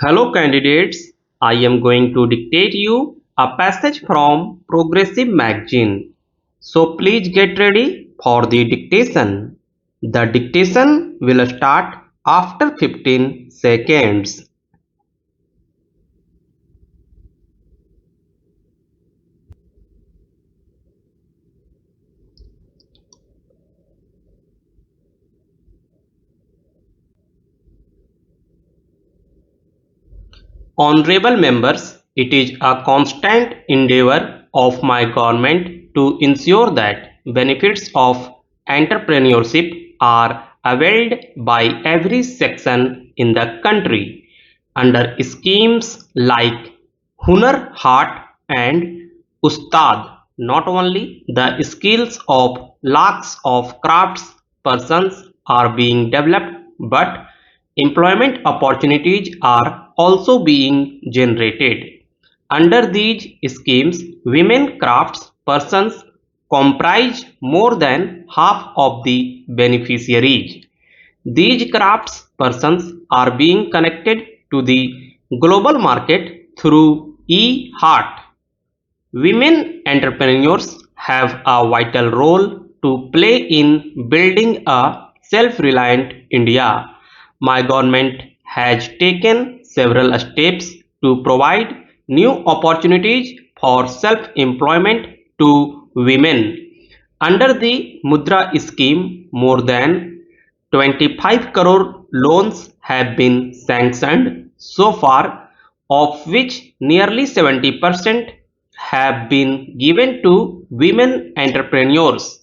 Hello candidates, I am going to dictate you a passage from Progressive magazine. So please get ready for the dictation. The dictation will start after 15 seconds. Honorable members, it is a constant endeavor of my government to ensure that benefits of entrepreneurship are availed by every section in the country under schemes like Hunar Haat and Ustad. Not only the skills of lakhs of crafts persons are being developed, but employment opportunities are also being generated. Under these schemes, women crafts persons comprise more than half of the beneficiaries. These crafts persons are being connected to the global market through e-heart. Women entrepreneurs have a vital role to play in building a self-reliant India. My government has taken several steps to provide new opportunities for self-employment to women. Under the Mudra scheme, more than 25 crore loans have been sanctioned so far, of which nearly 70% have been given to women entrepreneurs.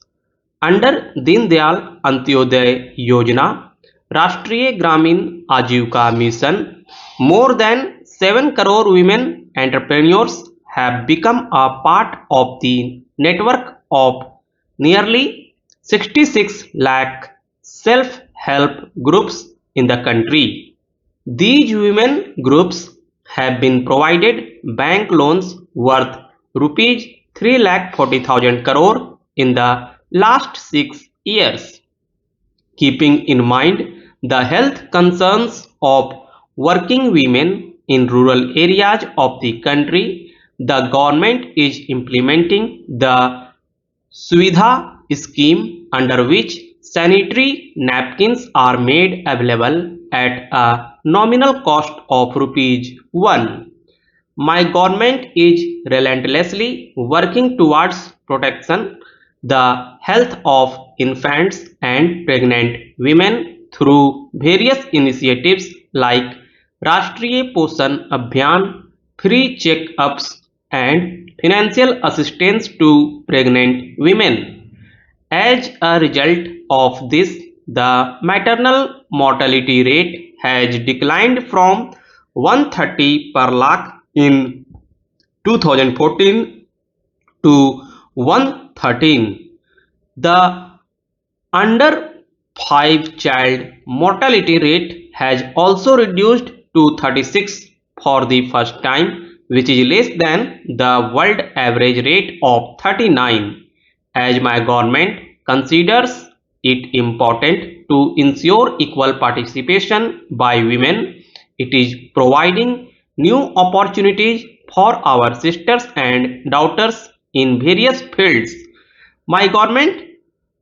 Under Deen Dayal Antyodaya Yojana, Rashtriya Gramin Ajivika Mission, more than 7 crore women entrepreneurs have become a part of the network of nearly 66 lakh self-help groups in the country. These women groups have been provided bank loans worth rupees 3,40,000 crore in the last 6 years. Keeping in mind the health concerns of working women in rural areas of the country, the government is implementing the Suvidha scheme, under which sanitary napkins are made available at a nominal cost of rupees 1. My government is relentlessly working towards protection the health of infants and pregnant women through various initiatives like Rashtriya Poshan Abhiyan, free checkups and financial assistance to pregnant women. As a result of this, the maternal mortality rate has declined from 130 per lakh in 2014 to 113. The under 5 child mortality rate has also reduced to 36 for the first time, which is less than the world average rate of 39. As my government considers it important to ensure equal participation by women, it is providing new opportunities for our sisters and daughters in various fields. My government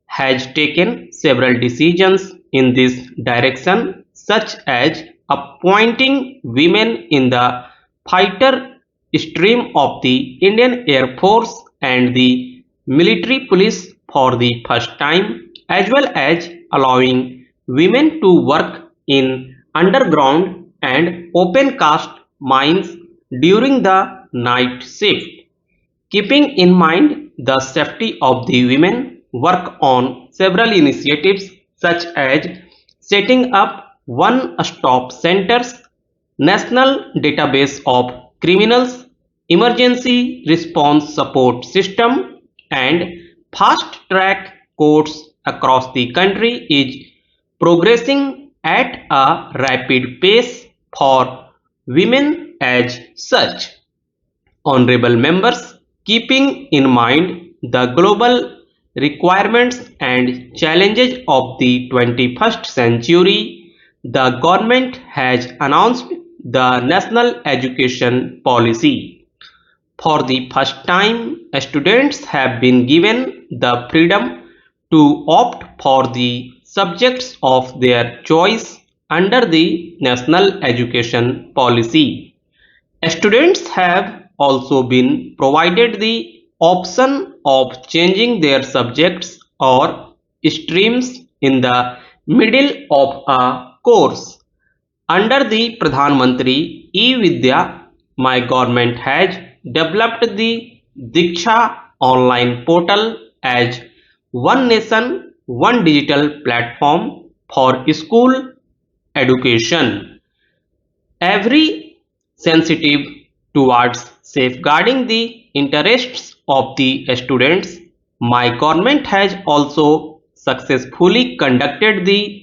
has taken several decisions in this direction, such as appointing women in the fighter stream of the Indian Air Force and the military police for the first time, as well as allowing women to work in underground and open cast mines during the night shift. Keeping in mind the safety of the women, work on several initiatives such as setting up one-stop centers, national database of criminals, emergency response support system, and fast-track courts across the country is progressing at a rapid pace for women as such. Honorable members, keeping in mind the global requirements and challenges of the 21st century, the government has announced the national education policy. For the first time, students have been given the freedom to opt for the subjects of their choice under the national education policy. Students have also been provided the option of changing their subjects or streams in the middle of a course. Under the Pradhan Mantri e-Vidya, my government has developed the Diksha online portal as one nation, one digital platform for school education. Every sensitive towards safeguarding the interests of the students, my government has also successfully conducted the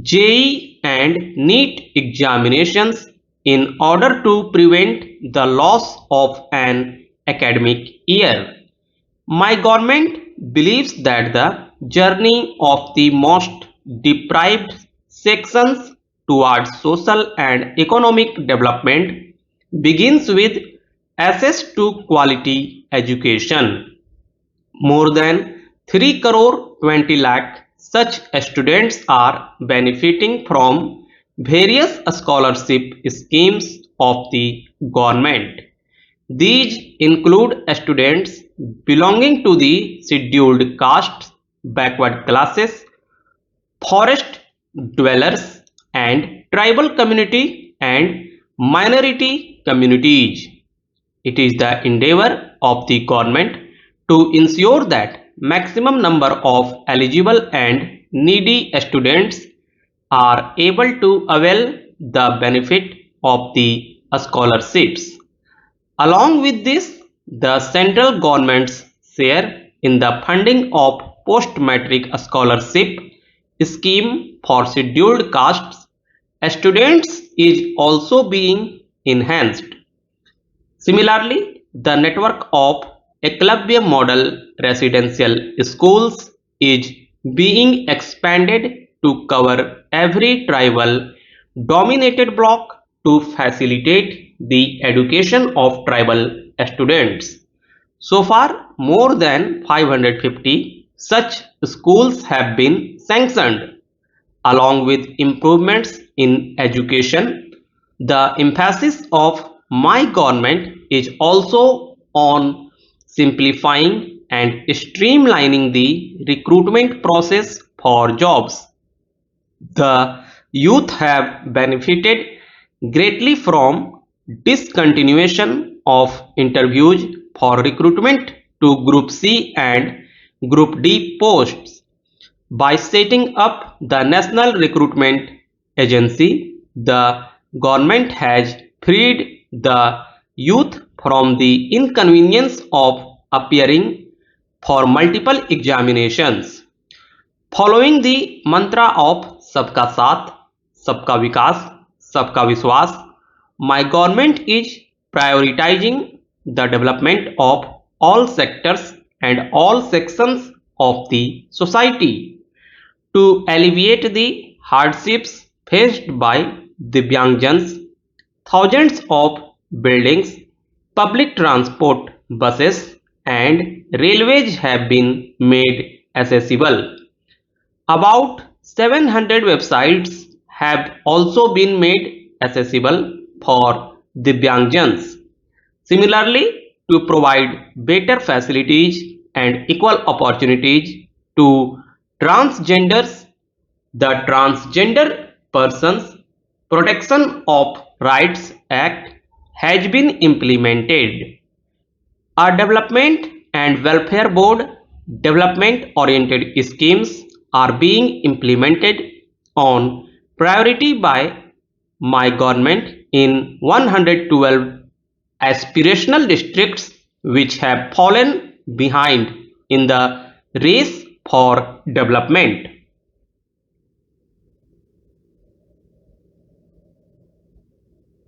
JEE and NEET examinations in order to prevent the loss of an academic year. My government believes that the journey of the most deprived sections towards social and economic development begins with access to quality education. More than 3 crore 20 lakh such students are benefiting from various scholarship schemes of the government. These include students belonging to the scheduled castes, backward classes, forest dwellers, and tribal community and minority communities. It is the endeavor of the government to ensure that maximum number of eligible and needy students are able to avail the benefit of the scholarships. Along with this, the central government's share in the funding of post-matric scholarship scheme for scheduled castes students is also being enhanced. Similarly, the network of Eklavya model residential schools is being expanded to cover every tribal dominated block to facilitate the education of tribal students. So far, more than 550 such schools have been sanctioned. Along with improvements in education, the emphasis of my government is also on simplifying and streamlining the recruitment process for jobs. The youth have benefited greatly from discontinuation of interviews for recruitment to Group C and Group D posts. By setting up the National Recruitment Agency, the government has freed the youth from the inconvenience of appearing for multiple examinations. Following the mantra of Sabka Saath, Sabka Vikas, Sabka Vishwas, my government is prioritizing the development of all sectors and all sections of the society. To alleviate the hardships faced by Divyangjans, thousands of buildings, public transport buses and railways have been made accessible. About 700 websites have also been made accessible for Divyangjans. Similarly, to provide better facilities and equal opportunities to transgenders, the Transgender Persons Protection of Rights Act has been implemented. A development and welfare board development oriented schemes are being implemented on priority by my government in 112 aspirational districts which have fallen behind in the race for development.